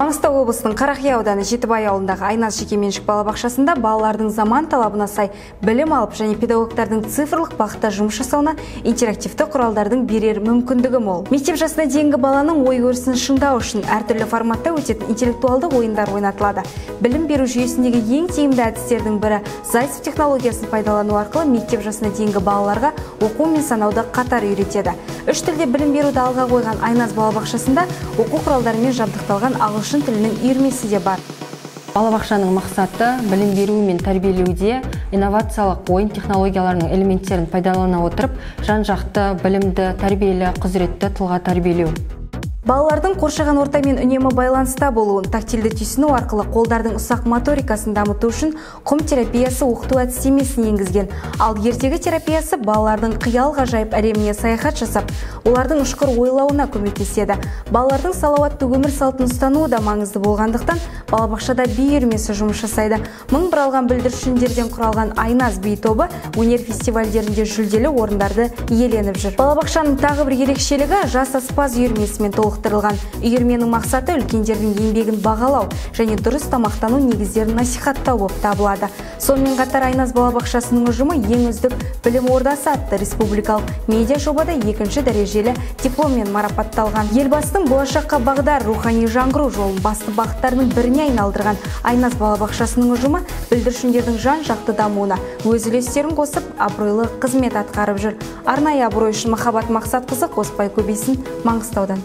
Маңғыстау облысының Қарақия ауданы Жетібай ауылындағы Айназ жекеменшік балабақшасында балалардың заман талабына сай білім алып және педагогтардың цифрлық бағытта жұмыс жасауына интерактивті құралдардың берер мүмкіндігі мол. Мектеп жасына дейінгі баланың ой-өрісін шыңдау үшін әртүрлі форматта өтетін интеллектуалды ойындар ойнатылады. Білім беру жүйесіндегі ең тиімді әдістердің бірі Зайцев технологиясын пайдалану арқылы мектеп жасына дейінгі балаларға оқу мен санауды қатар үйретеді. Үш тілде білім беруді алға қойған Айназ балабақшасында оқу құралдарымен жабдықталған ағылшын тілінің үйірмесі де бар. Балабақшаның мақсаты білім беру мен тәрбиелеуде инновациялық ойын технологияларының элементтерін пайдалана отырып, жан-жақты білімді, тәрбиелі, құзыретті тұлға тәрбиелеу. Балалардың қоршаған ортамен үнемі байланыста болуын, тактильді түйсіну арқылы қолдардың ұсақ моторикасын дамыту үшін құм терапиясы оқыту әдістемесін енгізген. Ал ертегі терапиясы балалардың қиял ғажайып әлеміне саяхат жасап, олардың ұшқыр ойлауына көмектеседі. Балалардың салауатты өмір салтын ұстануы да маңызды болғандықтан, балабақшада би үйірмесі жұмыс жасайды. 1000 алған бүлдіршіндерден құралған Айназ би тобы өнер фестивальдерінде жүлделі орындарды иеленіп жүр. Балабақшаның тағы бір ерекшелігі жас аспаз үйірмесімен толықтырылған. Үйірменің мақсаты үлкендердің еңбегін бағалау және дұрыс тамақтану негіздерін насихаттау болып табылады. Сонымен қатар Айназ балабақшасының ұжымы ең үздік білім ордасы атты республикалық медиа жобада 2-ші дәрежелі дипломмен марапатталған. Елбасының болашаққа бағдар рухани жаңғыру жолын басты бағыттарының біріне айналдырған Айназ балабақшасының ұжымы бүлдіршіндердің жан-жақты дамуына өз үлестерін қосып, абыройлы қызмет атқарып жүр. Арнайы абырой үшін Махаббат Мақсатқызы, Қоспай Көбейсін, Маңғыстаудан.